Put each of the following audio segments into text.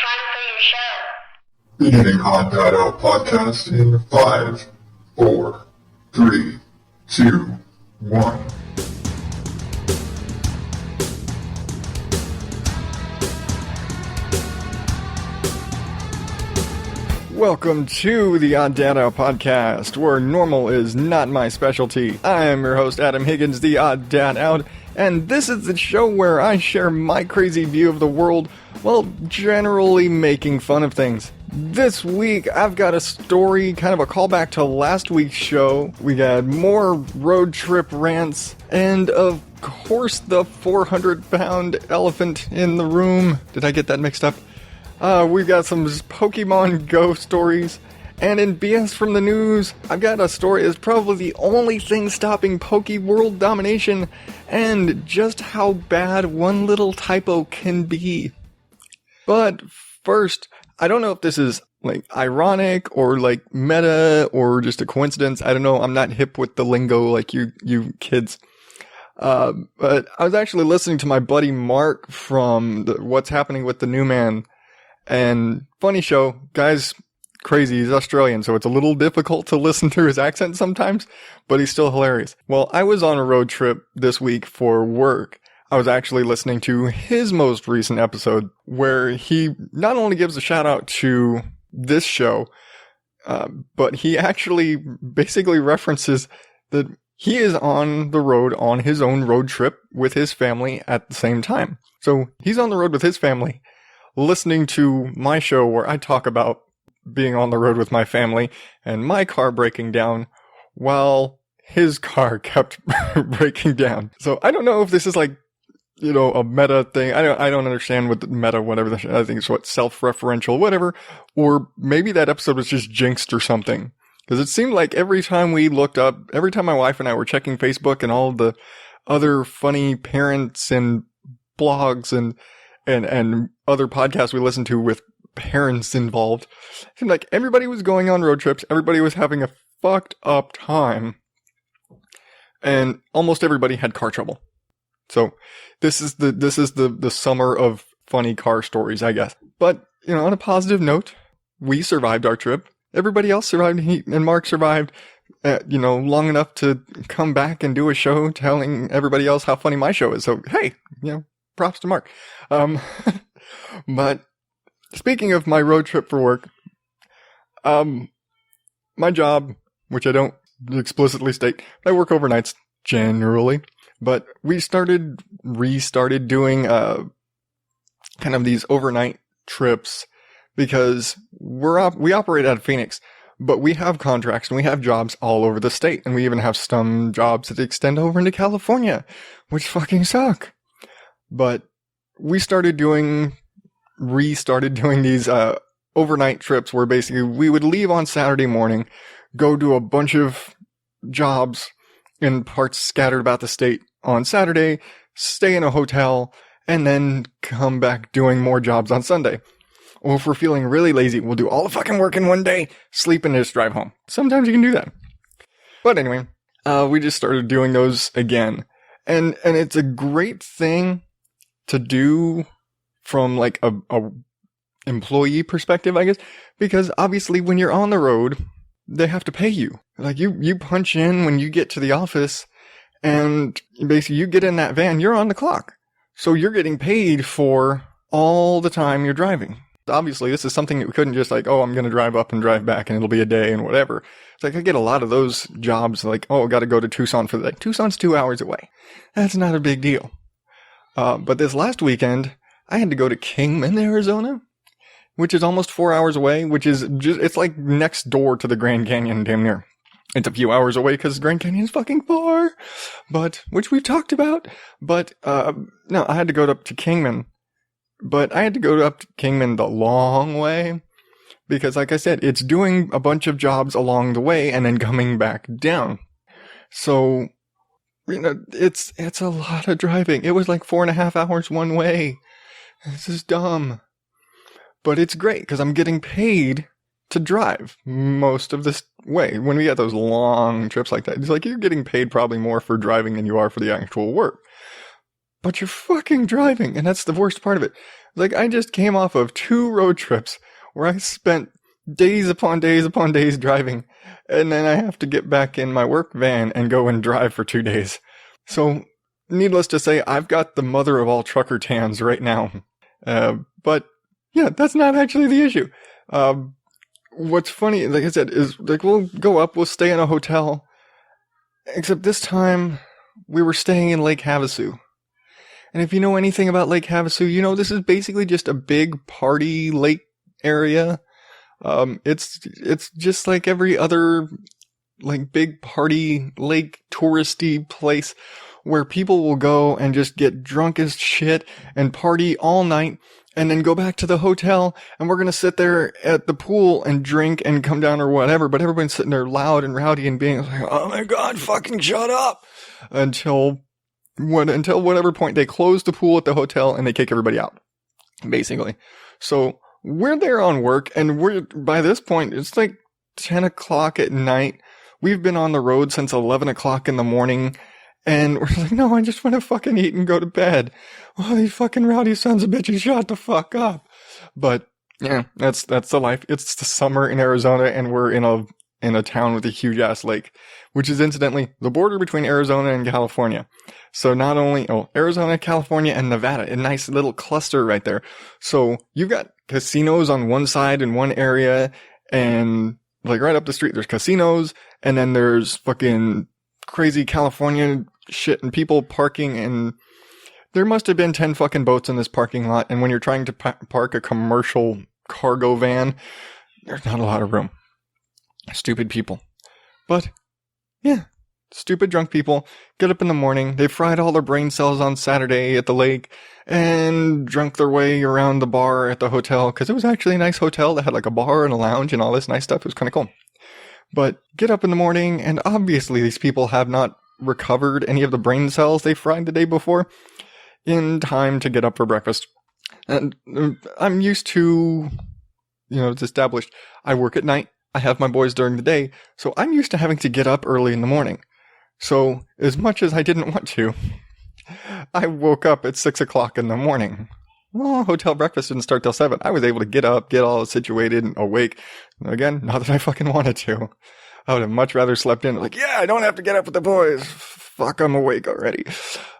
time for your show. Beginning on ODO podcast in 5, 4, 3, 2, 1. Welcome to the ODO podcast, where normal is not my specialty. I am your host, Adam Higgins, the Odd Dad Out, and this is the show where I share my crazy view of the world while generally making fun of things. This week, I've got a story, kind of a callback to last week's show. We got more road trip rants, and of course, the 400-pound elephant in the room. Did I get that mixed up? We've got some Pokemon Go stories, and in BS from the news, I've got a story that's probably the only thing stopping Poke World domination, and just how bad one little typo can be. But first, I don't know if this is, ironic, or, meta, or just a coincidence. I don't know, I'm not hip with the lingo like you kids. But I was actually listening to my buddy Mark from What's Happening with the NewMan. And funny show, guy's crazy, he's Australian, so it's a little difficult to listen to his accent sometimes, but he's still hilarious. Well, I was on a road trip this week for work. I was actually listening to his most recent episode, where he not only gives a shout out to this show, but he actually basically references that he is on the road on his own road trip with his family at the same time. So he's on the road with his family, listening to my show where I talk about being on the road with my family and my car breaking down while his car kept breaking down. So I don't know if this is a meta thing. I don't understand what the meta, whatever. I think it's self-referential, whatever. Or maybe that episode was just jinxed or something. Because it seemed like every time we looked up, every time my wife and I were checking Facebook and all the other funny parents and blogs and other podcasts we listened to with parents involved, it seemed like everybody was going on road trips, everybody was having a fucked up time, and almost everybody had car trouble. So this is the summer of funny car stories, I guess. But, on a positive note, we survived our trip. Everybody else survived, and Mark survived, long enough to come back and do a show telling everybody else how funny my show is. So, hey, props to Mark. But speaking of my road trip for work, my job, which I don't explicitly state, I work overnights generally, but we restarted doing, kind of these overnight trips because we operate out of Phoenix, but we have contracts and we have jobs all over the state, and we even have some jobs that extend over into California, which fucking suck. But we restarted doing these overnight trips where basically we would leave on Saturday morning, go do a bunch of jobs in parts scattered about the state on Saturday, stay in a hotel, and then come back doing more jobs on Sunday. Or if we're feeling really lazy, we'll do all the fucking work in one day, sleep, and just drive home. Sometimes you can do that. But anyway, we just started doing those again. And it's a great thing to do from a employee perspective, I guess, because obviously when you're on the road, they have to pay you. You punch in when you get to the office, and basically you get in that van, you're on the clock. So you're getting paid for all the time you're driving. Obviously, this is something that we couldn't just I'm going to drive up and drive back and it'll be a day and whatever. It's I get a lot of those jobs got to go to Tucson for the day. Tucson's 2 hours away. That's not a big deal. But this last weekend, I had to go to Kingman, Arizona, which is almost 4 hours away, which is it's next door to the Grand Canyon, damn near. It's a few hours away because Grand Canyon's fucking far, which we've talked about. But, no, I had to go up to Kingman, but I had to go up to Kingman the long way because, like I said, it's doing a bunch of jobs along the way and then coming back down. So, it's a lot of driving. It was 4.5 hours one way. This is dumb. But it's great because I'm getting paid to drive most of this way. When we get those long trips like that, it's you're getting paid probably more for driving than you are for the actual work. But you're fucking driving, and that's the worst part of it. Like, I just came off of 2 road trips where I spent days upon days upon days driving, and then I have to get back in my work van and go and drive for 2 days. So, needless to say, I've got the mother of all trucker tans right now. But, yeah, that's not actually the issue. What's funny, like I said, is, like, we'll go up, we'll stay in a hotel, except this time, we were staying in Lake Havasu. And if you know anything about Lake Havasu, you know this is basically just a big party lake area. It's just like every other, like, big party lake touristy place where people will go and just get drunk as shit and party all night and then go back to the hotel, and we're going to sit there at the pool and drink and come down or whatever, but everyone's sitting there loud and rowdy and being like, oh my God, fucking shut up, until whatever point they close the pool at the hotel and they kick everybody out, basically. So we're there on work, and by this point, it's like 10 o'clock at night. We've been on the road since 11 o'clock in the morning, and we're like, no, I just want to fucking eat and go to bed. Oh, these fucking rowdy sons of bitches, shut the fuck up. But yeah, that's the life. It's the summer in Arizona, and we're in a town with a huge ass lake, which is incidentally the border between Arizona and California. So not only, Arizona, California, and Nevada, a nice little cluster right there. So you've got casinos on one side in one area, and like right up the street, there's casinos, and then there's fucking crazy California shit and people parking, and there must have been 10 fucking boats in this parking lot, and when you're trying to park a commercial cargo van, there's not a lot of room. Stupid people. But, yeah, stupid drunk people get up in the morning, they fried all their brain cells on Saturday at the lake, and drunk their way around the bar at the hotel, because it was actually a nice hotel that had like a bar and a lounge and all this nice stuff. It was kind of cool. But get up in the morning, and obviously these people have not recovered any of the brain cells they fried the day before in time to get up for breakfast. And I'm used to, it's established. I work at night. I have my boys during the day. So I'm used to having to get up early in the morning. So as much as I didn't want to, I woke up at 6 o'clock in the morning. Well, hotel breakfast didn't start till 7. I was able to get up, get all situated and awake. Again, not that I fucking wanted to. I would have much rather slept in. Like, yeah, I don't have to get up with the boys. Fuck, I'm awake already.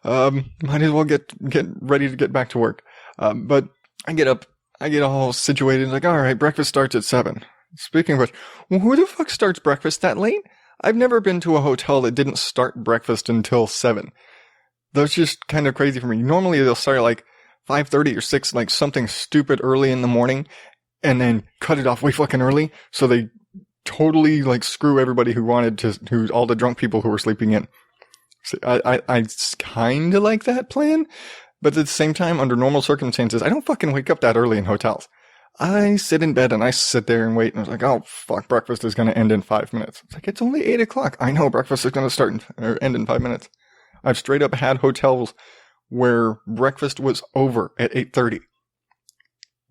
Might as well get ready to get back to work. But I get up, I get all situated. Like, all right, breakfast starts at 7. Speaking of which, who the fuck starts breakfast that late? I've never been to a hotel that didn't start breakfast until 7. That's just kind of crazy for me. Normally they'll start at like 5:30 or 6, like something stupid early in the morning, and then cut it off way fucking early, so they totally like screw everybody who's all the drunk people who were sleeping in. So I kind of like that plan, but at the same time, under normal circumstances, I don't fucking wake up that early in hotels. I sit in bed and I sit there and wait, and I was like, oh fuck, breakfast is going to end in 5 minutes. It's like, it's only 8 o'clock. I know breakfast is going to end in 5 minutes. I've straight up had hotels where breakfast was over at 8:30.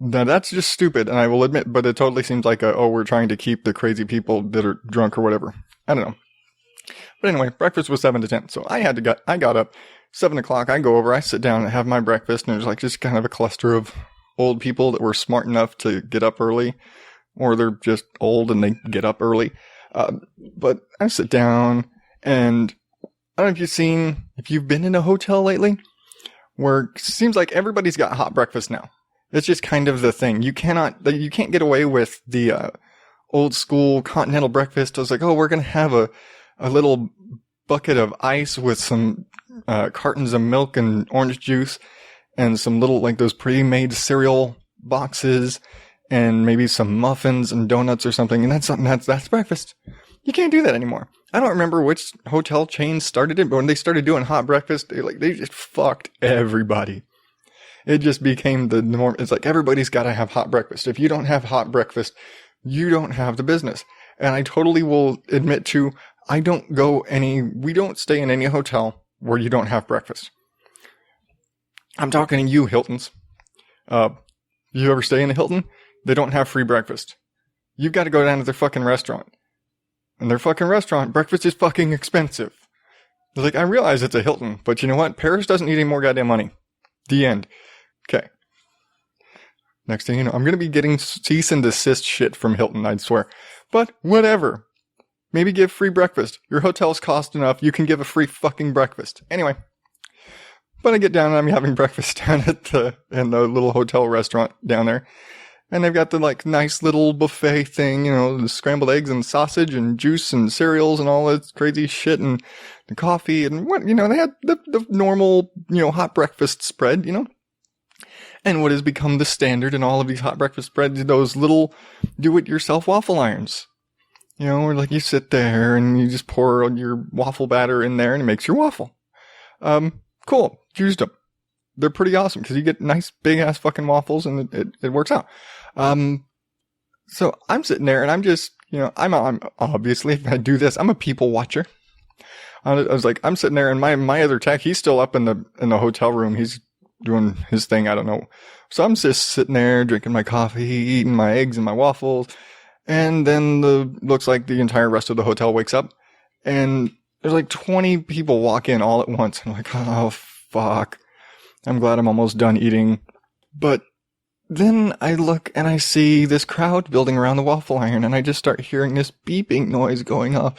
Now that's just stupid, and I will admit, but it totally seems like we're trying to keep the crazy people that are drunk or whatever. I don't know. But anyway, breakfast was 7 to 10, so I got up 7 o'clock. I go over, I sit down and have my breakfast, and there's like just kind of a cluster of old people that were smart enough to get up early, or they're just old and they get up early. But I sit down, and I don't know if you've been in a hotel lately, where it seems like everybody's got hot breakfast now. It's just kind of the thing. You can't get away with the old school continental breakfast. I was like, we're going to have a little bucket of ice with some cartons of milk and orange juice and some little, like those pre-made cereal boxes and maybe some muffins and donuts or something. And that's breakfast. You can't do that anymore. I don't remember which hotel chain started it, but when they started doing hot breakfast, they just fucked everybody. It just became the norm. It's like everybody's got to have hot breakfast. If you don't have hot breakfast, you don't have the business. And I totally will admit to, we don't stay in any hotel where you don't have breakfast. I'm talking to you, Hiltons. You ever stay in a Hilton? They don't have free breakfast. You've got to go down to their fucking restaurant. And their fucking restaurant, breakfast is fucking expensive. Like, I realize it's a Hilton, but you know what? Paris doesn't need any more goddamn money. The end. Okay. Next thing you know, I'm going to be getting cease and desist shit from Hilton, I'd swear. But whatever. Maybe give free breakfast. Your hotel's cost enough. You can give a free fucking breakfast. Anyway. But I get down and I'm having breakfast down in the little hotel restaurant down there. And they've got the like nice little buffet thing, you know, the scrambled eggs and sausage and juice and cereals and all that crazy shit and the coffee and what, you know, they had the normal, you know, hot breakfast spread, you know. And what has become the standard in all of these hot breakfast spreads, those little do-it-yourself waffle irons. You know, where like you sit there and you just pour your waffle batter in there and it makes your waffle. Cool. Used them. They're pretty awesome because you get nice big ass fucking waffles and it works out. So I'm sitting there and I'm just, you know, I'm obviously, if I do this, I'm a people watcher. I was like, I'm sitting there and my other tech, he's still up in the hotel room. He's doing his thing. I don't know. So I'm just sitting there drinking my coffee, eating my eggs and my waffles. And then looks like the entire rest of the hotel wakes up and there's like 20 people walk in all at once. I'm like, oh fuck. I'm glad I'm almost done eating. But then I look and I see this crowd building around the waffle iron and I just start hearing this beeping noise going off.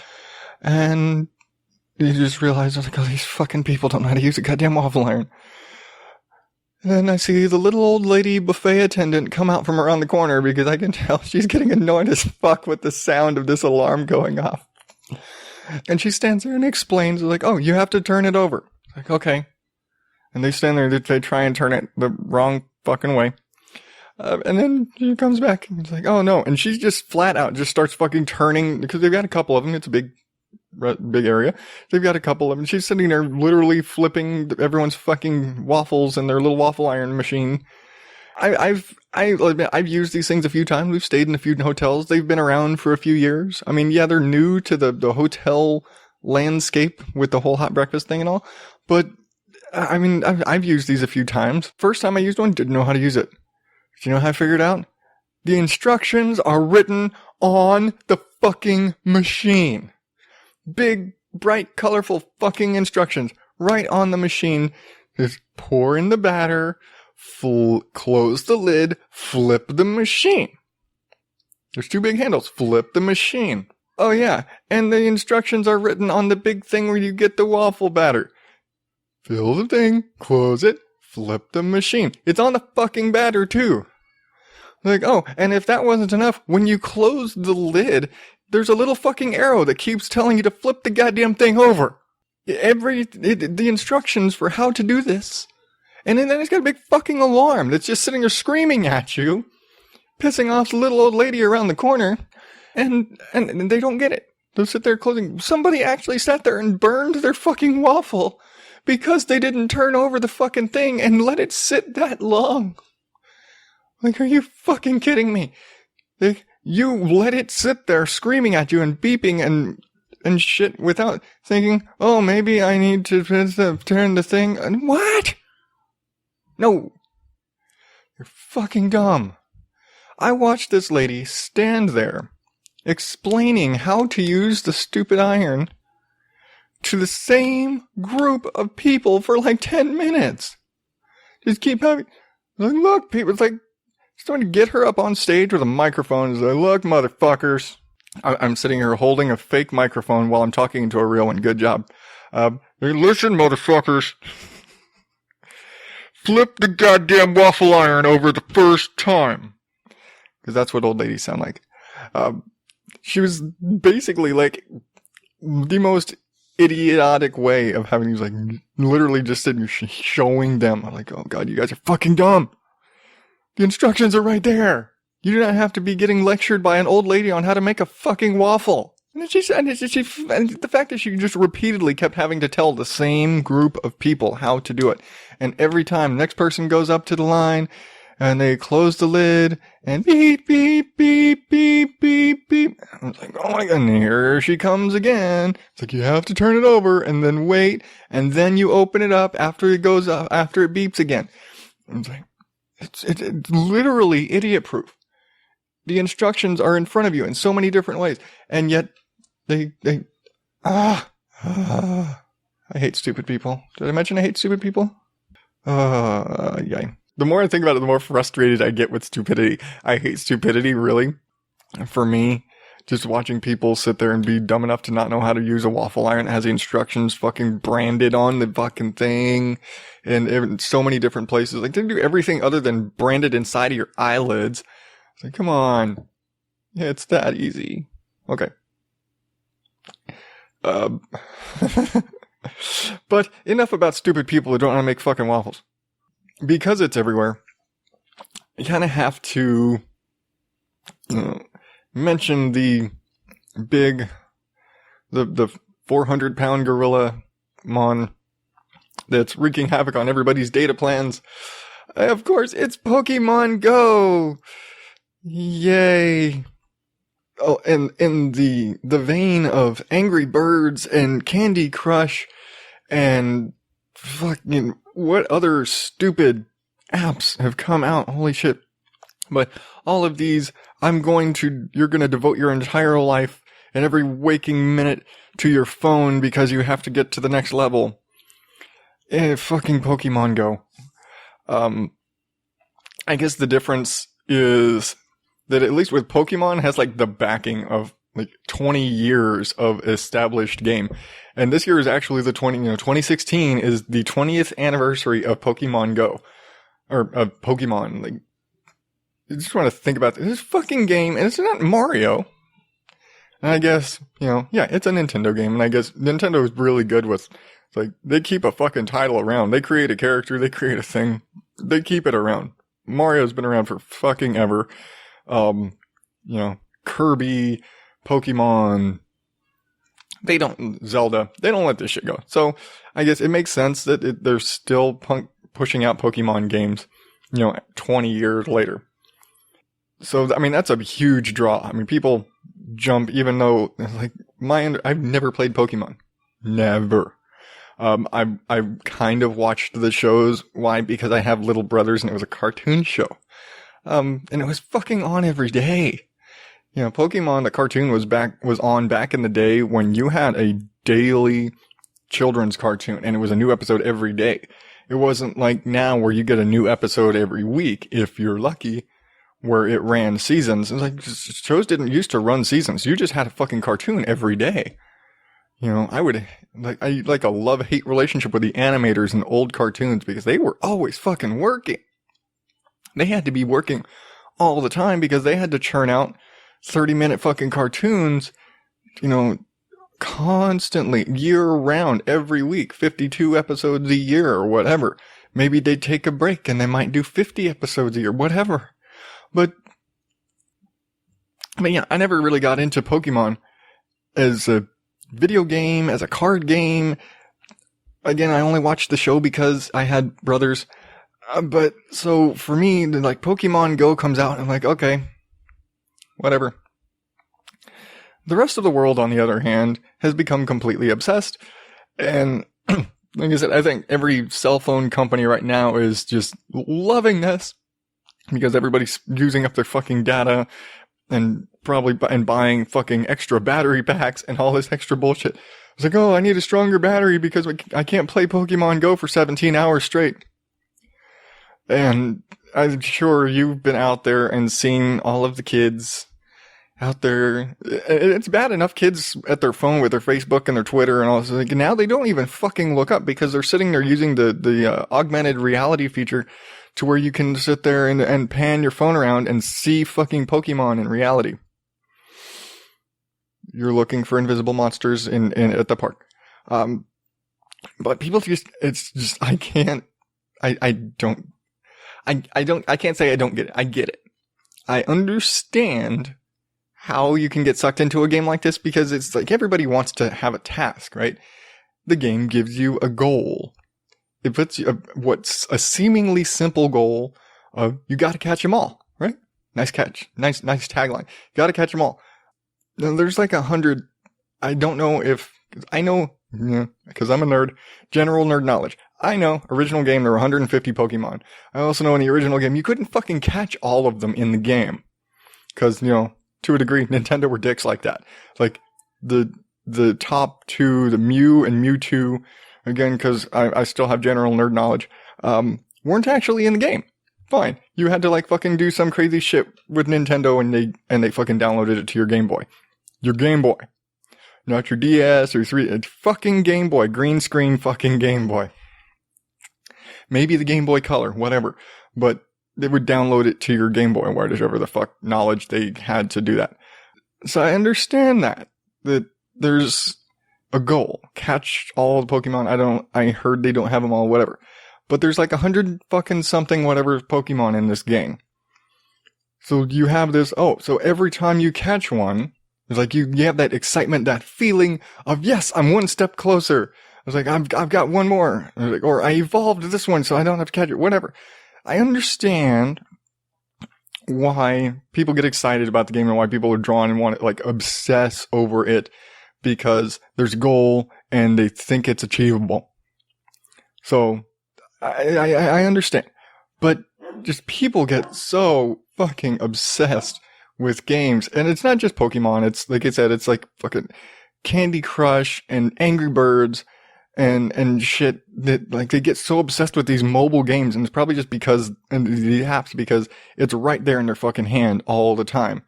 And you just realize, I was like, oh, these fucking people don't know how to use a goddamn waffle iron. And then I see the little old lady buffet attendant come out from around the corner because I can tell she's getting annoyed as fuck with the sound of this alarm going off. And she stands there and explains, like, oh, you have to turn it over. Like, okay. And they stand there, they try and turn it the wrong fucking way. And then she comes back and it's like, oh no. And she's just flat out just starts fucking turning because they've got a couple of them. It's a big area. They've got a couple of them. She's sitting there literally flipping everyone's fucking waffles in their little waffle iron machine. I've used these things a few times. We've stayed in a few hotels. They've been around for a few years. I mean, yeah, they're new to the hotel landscape with the whole hot breakfast thing and all. But I mean, I've used these a few times. First time I used one, didn't know how to use it. Do you know how I figured it out? The instructions are written on the fucking machine. Big, bright, colorful fucking instructions right on the machine. Just pour in the batter, close the lid, flip the machine. There's two big handles. Flip the machine. Oh yeah, and the instructions are written on the big thing where you get the waffle batter. Fill the thing, close it, flip the machine. It's on the fucking batter too. Like, oh, and if that wasn't enough, when you close the lid, there's a little fucking arrow that keeps telling you to flip the goddamn thing over. The instructions for how to do this. And then it's got a big fucking alarm that's just sitting there screaming at you, pissing off the little old lady around the corner, and they don't get it. They'll sit there closing. Somebody actually sat there and burned their fucking waffle because they didn't turn over the fucking thing and let it sit that long. Like, are you fucking kidding me? You let it sit there screaming at you and beeping and shit without thinking, oh, maybe I need to turn the thing. What? No. You're fucking dumb. I watched this lady stand there explaining how to use the stupid iron to the same group of people for like 10 minutes. Just keep having, like, look, people, it's like, starting to get her up on stage with a microphone. It's like, look, motherfuckers. I'm sitting here holding a fake microphone while I'm talking into a real one. Good job. Listen, motherfuckers. Flip the goddamn waffle iron over the first time. Because that's what old ladies sound like. She was basically like the most idiotic way of having these, like, literally just sitting showing them. I'm like, oh god, you guys are fucking dumb. The instructions are right there. You do not have to be getting lectured by an old lady on how to make a fucking waffle. And the fact that she just repeatedly kept having to tell the same group of people how to do it. And every time the next person goes up to the line and they close the lid and beep, beep, beep, beep, beep, beep. I was like, oh my god, and here she comes again. It's like, you have to turn it over and then wait. And then you open it up after it goes up, after it beeps again. I was like, it's literally idiot-proof. The instructions are in front of you in so many different ways, and yet I hate stupid people. Did I mention I hate stupid people? Yeah. the more I think about it, the more frustrated I get with stupidity. I hate stupidity, really. For me, just watching people sit there and be dumb enough to not know how to use a waffle iron that has the instructions fucking branded on the fucking thing, and in so many different places. Like, they do everything other than branded inside of your eyelids. It's like, come on. Yeah, it's that easy. Okay. But enough about stupid people who don't know how to make fucking waffles. Because it's everywhere, you kind of have to mention the 400-pound gorilla mon that's wreaking havoc on everybody's data plans. Of course, it's Pokemon Go! Yay! Oh, and in the vein of Angry Birds and Candy Crush and fucking what other stupid apps have come out? Holy shit. But all of these, you're gonna devote your entire life and every waking minute to your phone because you have to get to the next level. Fucking Pokemon Go. I guess the difference is that at least with Pokemon has like the backing of like 20 years of established game. And this year is actually 2016 is the 20th anniversary of Pokemon Go. Or of Pokemon. Like, I just want to think about this fucking game, and it's not Mario. And I guess, yeah, it's a Nintendo game, and I guess Nintendo is really good with, like, they keep a fucking title around. They create a character, they create a thing, they keep it around. Mario's been around for fucking ever. Kirby, Pokemon, Zelda, they don't let this shit go. So, I guess it makes sense that they're still pushing out Pokemon games, 20 years later. So, I mean, that's a huge draw. I mean, people jump, even though, like, I've never played Pokemon. Never. I kind of watched the shows. Why? Because I have little brothers and it was a cartoon show. And it was fucking on every day. Pokemon, the cartoon was on back in the day when you had a daily children's cartoon and it was a new episode every day. It wasn't like now where you get a new episode every week, if you're lucky, where it ran seasons. It's like, shows didn't used to run seasons. You just had a fucking cartoon every day. I like a love-hate relationship with the animators in old cartoons because they were always fucking working. They had to be working all the time because they had to churn out 30-minute fucking cartoons, constantly, year-round, every week, 52 episodes a year or whatever. Maybe they'd take a break and they might do 50 episodes a year, whatever. But yeah, I never really got into Pokemon as a video game, as a card game. Again, I only watched the show because I had brothers. But so for me, like, Pokemon Go comes out and I'm like, okay, whatever. The rest of the world, on the other hand, has become completely obsessed. And like I said, I think every cell phone company right now is just loving this because everybody's using up their fucking data and probably buying fucking extra battery packs and all this extra bullshit. It's like, oh, I need a stronger battery because I can't play Pokemon Go for 17 hours straight. And I'm sure you've been out there and seen all of the kids out there. It's bad enough kids at their phone with their Facebook and their Twitter and all this. Like, now they don't even fucking look up because they're sitting there using the augmented reality feature to where you can sit there and pan your phone around and see fucking Pokemon in reality. You're looking for invisible monsters at the park. But people I can't say I don't get it. I get it. I understand how you can get sucked into a game like this because it's like everybody wants to have a task, right? The game gives you a goal. It puts you what's a seemingly simple goal of you got to catch them all, right? Nice catch. Nice tagline. Got to catch them all. Now, there's like 100. I don't know if I know, because I'm a nerd. General nerd knowledge. I know, original game, there were 150 Pokemon. I also know in the original game, you couldn't fucking catch all of them in the game. Because, to a degree, Nintendo were dicks like that. Like, the top two, the Mew and Mewtwo, again, because I still have general nerd knowledge, weren't actually in the game. Fine. You had to like fucking do some crazy shit with Nintendo and they fucking downloaded it to your Game Boy. Your Game Boy. Not your DS or 3. It's fucking Game Boy. Green screen fucking Game Boy. Maybe the Game Boy Color, whatever. But they would download it to your Game Boy or whatever the fuck knowledge they had to do that. So I understand that there's a goal. Catch all the Pokemon. I heard they don't have them all, whatever. But there's like 100 fucking something whatever Pokemon in this game. So you have this, so every time you catch one, it's like you have that excitement, that feeling of, yes, I'm one step closer. I was like, I've got one more. Or I evolved this one so I don't have to catch it, whatever. I understand why people get excited about the game and why people are drawn and want to like obsess over it because there's a goal and they think it's achievable. So I understand, but just people get so fucking obsessed with games, and it's not just Pokemon. It's like I said, it's like fucking Candy Crush and Angry Birds and shit that like they get so obsessed with these mobile games, and it's probably just because the apps because it's right there in their fucking hand all the time.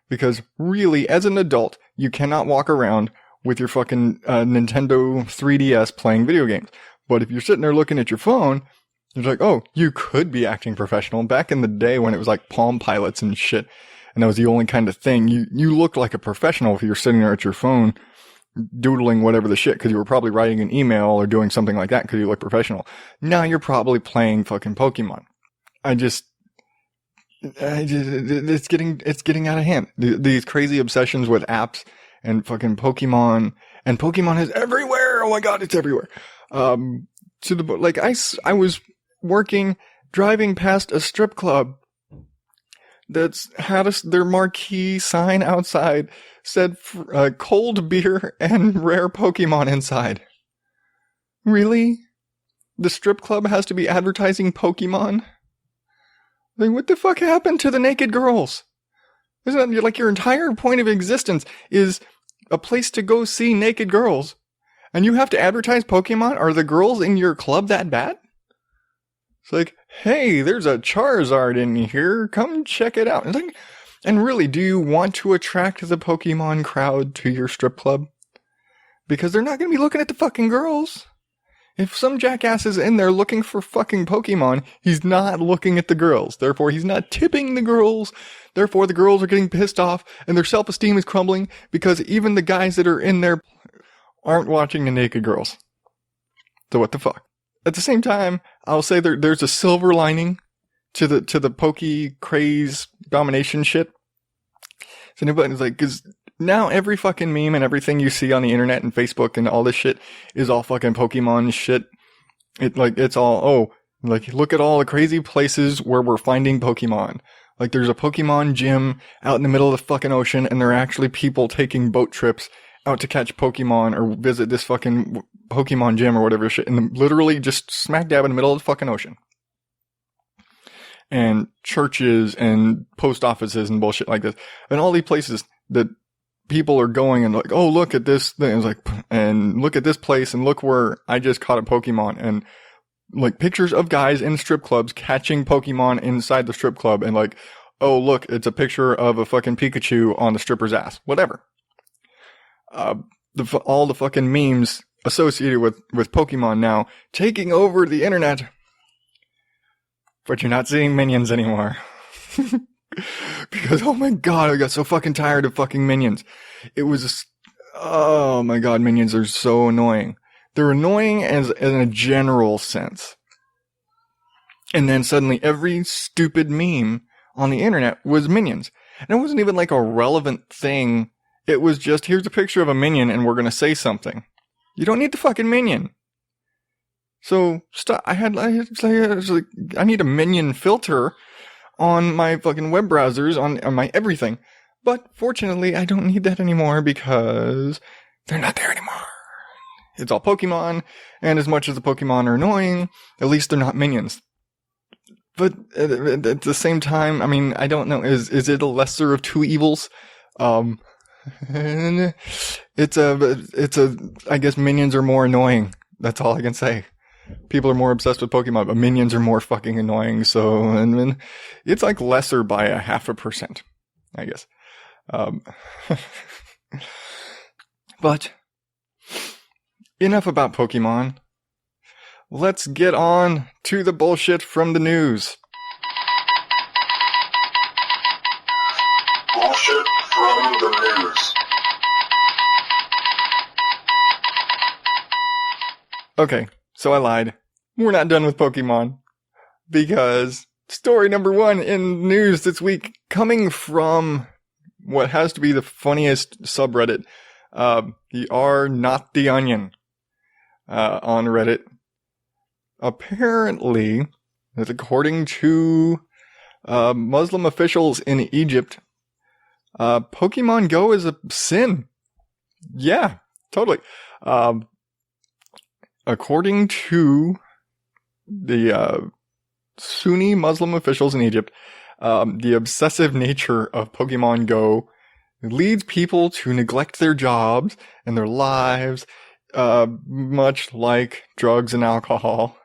Because really, as an adult, you cannot walk around with your fucking Nintendo 3DS playing video games. But if you're sitting there looking at your phone, it's like, oh, you could be acting professional. Back in the day when it was like Palm Pilots and shit, and that was the only kind of thing, you looked like a professional if you're sitting there at your phone doodling whatever the shit, because you were probably writing an email or doing something like that because you look professional. Now you're probably playing fucking Pokemon. It's getting out of hand. These crazy obsessions with apps and fucking Pokemon, and Pokemon is everywhere. Oh my god, it's everywhere. I was driving past a strip club that's had their marquee sign outside said cold beer and rare Pokemon inside. Really? The strip club has to be advertising Pokemon? Like, what the fuck happened to the naked girls? Isn't that like your entire point of existence is a place to go see naked girls? And you have to advertise Pokemon? Are the girls in your club that bad? It's like, hey, there's a Charizard in here. Come check it out. And really, do you want to attract the Pokemon crowd to your strip club? Because they're not going to be looking at the fucking girls. If some jackass is in there looking for fucking Pokemon, he's not looking at the girls. Therefore, he's not tipping the girls. Therefore, the girls are getting pissed off and their self-esteem is crumbling because even the guys that are in there aren't watching the naked girls. So what the fuck? At the same time, I'll say there's a silver lining to the Poke craze domination shit. So nobody's like, because now every fucking meme and everything you see on the internet and Facebook and all this shit is all fucking Pokemon shit. It's all, look at all the crazy places where we're finding Pokemon. Like there's a Pokemon gym out in the middle of the fucking ocean and there are actually people taking boat trips out to catch Pokemon or visit this fucking Pokemon gym or whatever shit, and literally just smack dab in the middle of the fucking ocean. And churches and post offices and bullshit like this. And all these places that people are going and like, oh, look at this thing. It's like, and look at this place and look where I just caught a Pokemon. And like pictures of guys in strip clubs catching Pokemon inside the strip club. And like, oh, look, it's a picture of a fucking Pikachu on the stripper's ass. Whatever. All the fucking memes associated with Pokemon now taking over the internet. But you're not seeing minions anymore. Because, oh my god, I got so fucking tired of fucking minions. Oh my god, minions are so annoying. They're annoying in a general sense. And then suddenly every stupid meme on the internet was minions. And it wasn't even like a relevant thing. It was just, here's a picture of a minion and we're gonna say something. You don't need the fucking minion. So, stop. I need a minion filter on my fucking web browsers, on my everything. But fortunately, I don't need that anymore because they're not there anymore. It's all Pokemon, and as much as the Pokemon are annoying, at least they're not minions. But at the same time, I mean, I don't know, is it a lesser of two evils? I guess minions are more annoying. That's all I can say. people are more obsessed with Pokemon, but minions are more fucking annoying. So, and then it's like lesser by 0.5%, I guess. But enough about Pokemon. Let's get on to the bullshit from the news. Bullshit from the news. Okay, so I lied. We're not done with Pokemon. Because story number 1 in news this week, coming from what has to be the funniest subreddit, the R Not the Onion, on Reddit. Apparently, according to Muslim officials in Egypt, Pokemon Go is a sin. Yeah, totally. According to the Sunni Muslim officials in Egypt, the obsessive nature of Pokemon Go leads people to neglect their jobs and their lives, much like drugs and alcohol.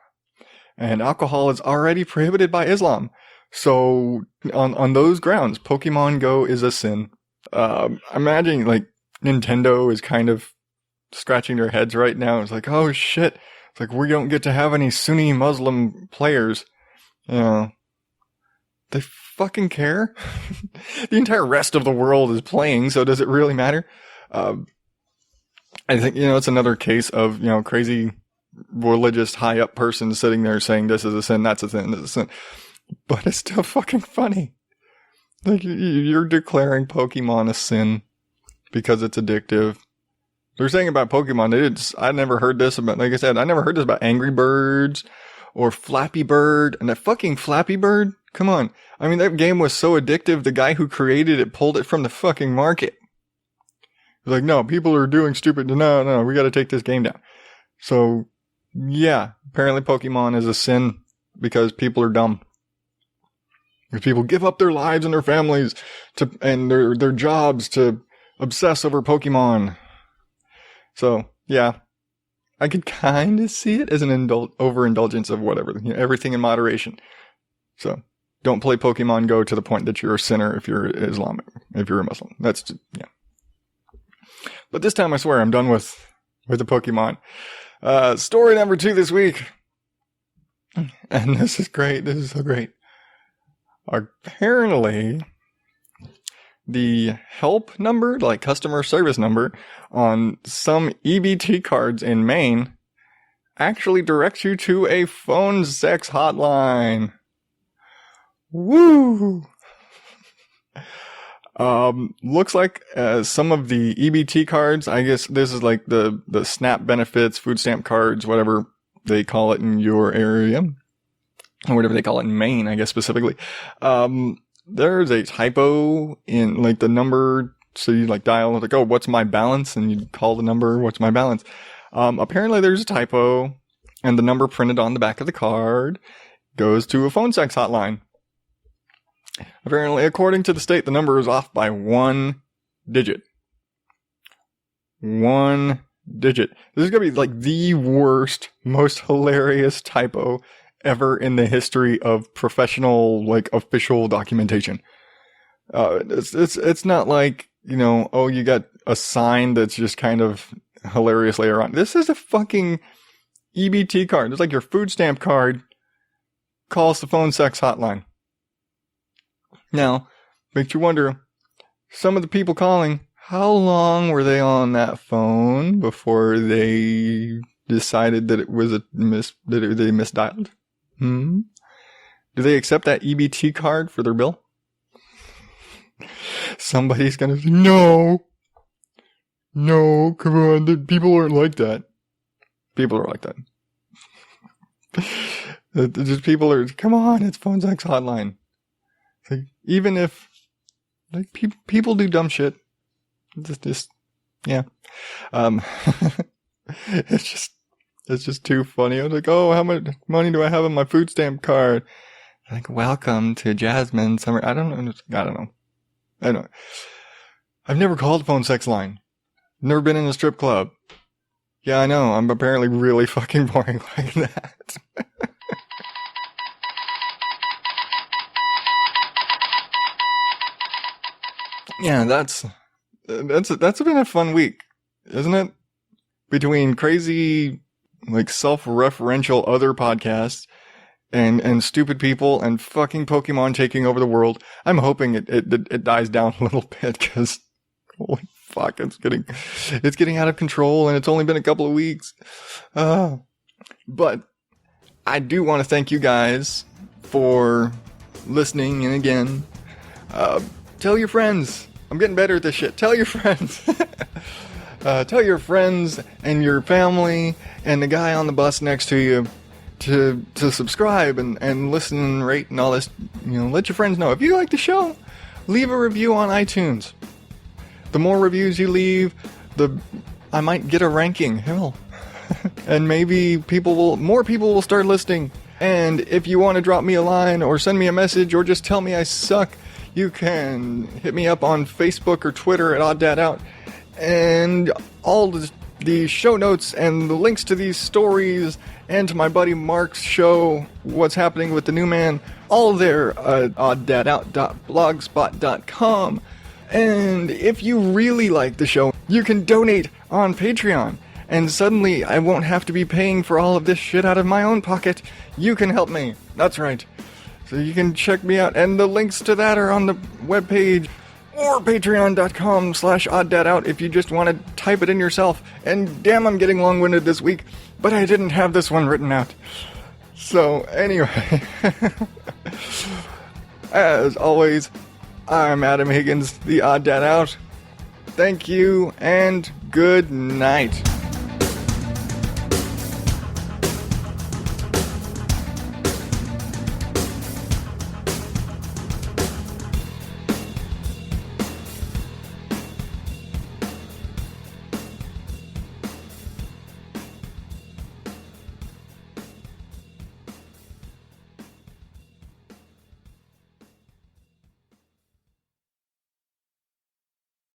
And alcohol is already prohibited by Islam. So, on those grounds, Pokemon Go is a sin. Imagine, like, Nintendo is kind of scratching their heads right now. It's like, oh shit. It's like, we don't get to have any Sunni Muslim players. You know, they fucking care. The entire rest of the world is playing, so does it really matter? I think, it's another case of, crazy religious high up person sitting there saying this is a sin, that's a sin, this is a sin. But it's still fucking funny. Like, you're declaring Pokemon a sin because it's addictive. They're saying about Pokemon, I never heard this about, like I said, I never heard this about Angry Birds or Flappy Bird. And that fucking Flappy Bird, come on. I mean, that game was so addictive, the guy who created it pulled it from the fucking market. He's like, no, people are doing stupid, no, we gotta take this game down. So, yeah, apparently Pokemon is a sin because people are dumb. Because people give up their lives and their families and their jobs to obsess over Pokemon. So, yeah, I could kind of see it as an overindulgence of whatever, everything in moderation. So, don't play Pokemon Go to the point that you're a sinner if you're Islamic, if you're a Muslim. That's just, yeah. But this time I swear I'm done with the Pokemon. Story number 2 this week. And this is great. This is so great. Apparently, the help number, like customer service number, on some EBT cards in Maine actually directs you to a phone sex hotline. Woo! Looks like some of the EBT cards, I guess this is like the SNAP benefits, food stamp cards, whatever they call it in your area, or whatever they call it in Maine, I guess specifically. There's a typo in like the number, so you like dial like, oh, what's my balance? And you call the number, what's my balance? Apparently there's a typo, and the number printed on the back of the card goes to a phone sex hotline. Apparently, according to the state, the number is off by 1 digit. 1 digit. This is going to be like the worst, most hilarious typo ever in the history of professional, like, official documentation. It's not like, oh, you got a sign that's just kind of hilarious later on. This is a fucking EBT card. It's like your food stamp card calls the phone sex hotline. Now, makes you wonder, some of the people calling, how long were they on that phone before they decided that it was they misdialed? Do they accept that EBT card for their bill? Somebody's gonna say, no, come on, people aren't like that. People are like that. Just people are, come on, it's phone sex hotline. Like, even if, like, people do dumb shit. Just yeah. It's just too funny. I was like, oh, how much money do I have on my food stamp card? Like, welcome to Jasmine Summer. I don't know. I've never called phone sex line. Never been in a strip club. Yeah, I know. I'm apparently really fucking boring like that. Yeah, that's been a fun week, isn't it? Between crazy, like, self-referential other podcasts and stupid people and fucking Pokemon taking over the world. I'm hoping it dies down a little bit, because holy fuck, it's getting out of control, and it's only been a couple of weeks. But I do want to thank you guys for listening, and again, tell your friends. I'm getting better at this shit. Tell your friends. Tell your friends and your family and the guy on the bus next to you to subscribe and listen and rate and all this. Let your friends know. If you like the show, leave a review on iTunes. The more reviews you leave, I might get a ranking. Hell. And maybe more people will start listening. And if you want to drop me a line or send me a message or just tell me I suck, you can hit me up on Facebook or Twitter at OddDadOut. And all the show notes and the links to these stories and to my buddy Mark's show, What's Happening with the NewMan, all there at odddadout.blogspot.com. And if you really like the show, you can donate on Patreon. And suddenly I won't have to be paying for all of this shit out of my own pocket. You can help me. That's right. So you can check me out. And the links to that are on the webpage. Or patreon.com/odddadout if you just want to type it in yourself. And damn, I'm getting long-winded this week, but I didn't have this one written out. So anyway, as always, I'm Adam Higgins, the Odd Dad Out. Thank you, and good night.